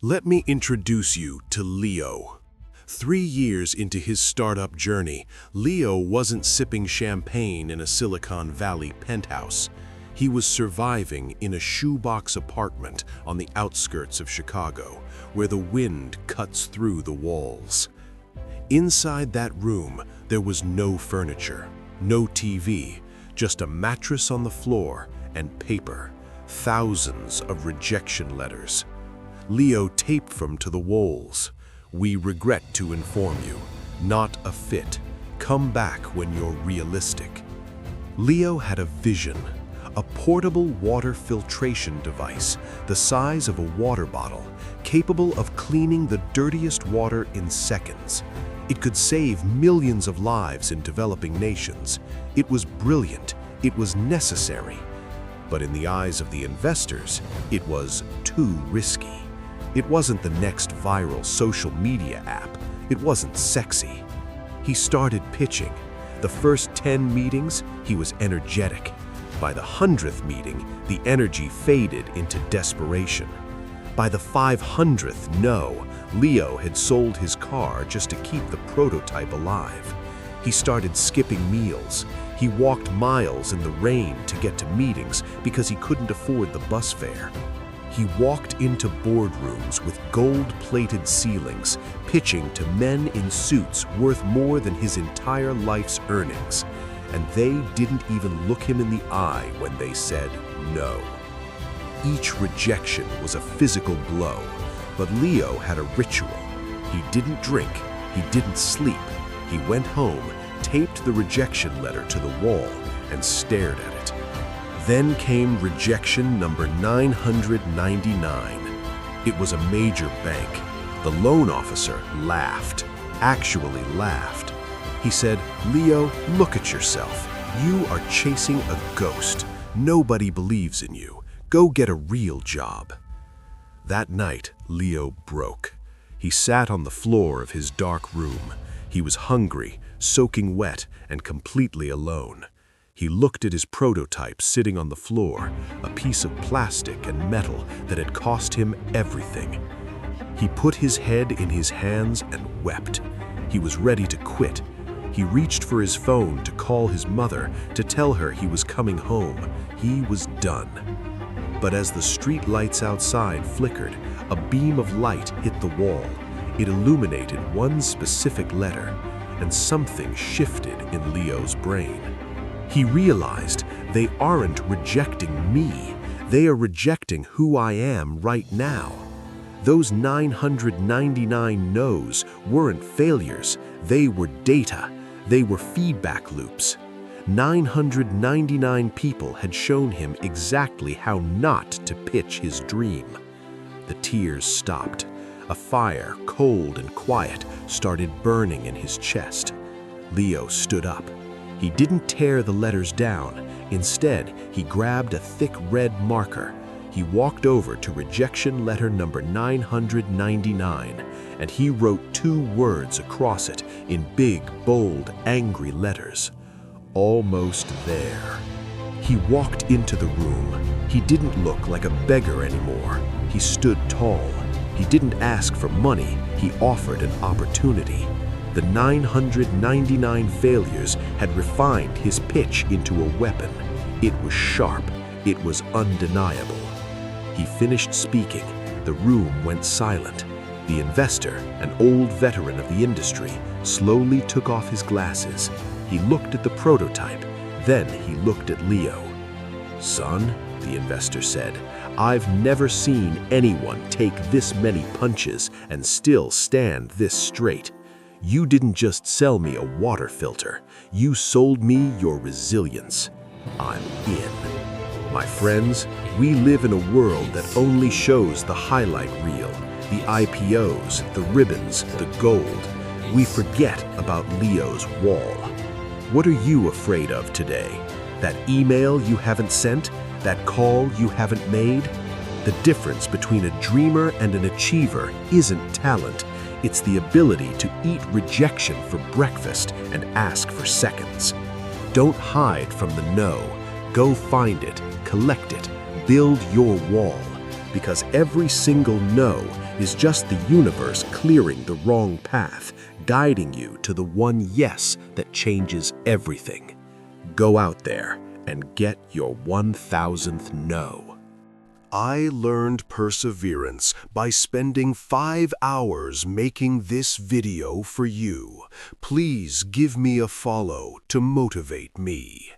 Let me introduce you to Leo. 3 years into his startup journey, Leo wasn't sipping champagne in a Silicon Valley penthouse. He was surviving in a shoebox apartment on the outskirts of Chicago, where the wind cuts through the walls. Inside that room, there was no furniture, no TV, just a mattress on the floor and paper, thousands of rejection letters. Leo taped them to the walls. "We regret to inform you, not a fit. Come back when you're realistic." Leo had a vision, a portable water filtration device the size of a water bottle, capable of cleaning the dirtiest water in seconds. It could save millions of lives in developing nations. It was brilliant. It was necessary. But in the eyes of the investors, it was too risky. It wasn't the next viral social media app. It wasn't sexy. He started pitching. The first 10 meetings, he was energetic. By the 100th meeting, the energy faded into desperation. By the 500th no, Leo had sold his car just to keep the prototype alive. He started skipping meals. He walked miles in the rain to get to meetings because he couldn't afford the bus fare. He walked into boardrooms with gold-plated ceilings, pitching to men in suits worth more than his entire life's earnings. And they didn't even look him in the eye when they said no. Each rejection was a physical blow, but Leo had a ritual. He didn't drink, he didn't sleep. He went home, taped the rejection letter to the wall, and stared at it. Then came rejection number 999. It was a major bank. The loan officer laughed, actually laughed. He said, "Leo, look at yourself. You are chasing a ghost. Nobody believes in you. Go get a real job." That night, Leo broke. He sat on the floor of his dark room. He was hungry, soaking wet, and completely alone. He looked at his prototype sitting on the floor, a piece of plastic and metal that had cost him everything. He put his head in his hands and wept. He was ready to quit. He reached for his phone to call his mother to tell her he was coming home. He was done. But as the street lights outside flickered, a beam of light hit the wall. It illuminated one specific letter, and something shifted in Leo's brain. He realized they aren't rejecting me. They are rejecting who I am right now. Those 999 no's weren't failures. They were data. They were feedback loops. 999 people had shown him exactly how not to pitch his dream. The tears stopped. A fire, cold and quiet, started burning in his chest. Leo stood up. He didn't tear the letters down. Instead, he grabbed a thick red marker. He walked over to rejection letter number 999, and he wrote 2 words across it in big, bold, angry letters. Almost there. He walked into the room. He didn't look like a beggar anymore. He stood tall. He didn't ask for money. He offered an opportunity. The 999 failures had refined his pitch into a weapon. It was sharp. It was undeniable. He finished speaking. The room went silent. The investor, an old veteran of the industry, slowly took off his glasses. He looked at the prototype. Then he looked at Leo. "Son," the investor said, "I've never seen anyone take this many punches and still stand this straight. You didn't just sell me a water filter. You sold me your resilience. I'm in." My friends, we live in a world that only shows the highlight reel, the IPOs, the ribbons, the gold. We forget about Leo's wall. What are you afraid of today? That email you haven't sent? That call you haven't made? The difference between a dreamer and an achiever isn't talent. It's the ability to eat rejection for breakfast and ask for seconds. Don't hide from the no. Go find it, collect it, build your wall. Because every single no is just the universe clearing the wrong path, guiding you to the one yes that changes everything. Go out there and get your 1000th no. I learned perseverance by spending 5 hours making this video for you. Please give me a follow to motivate me.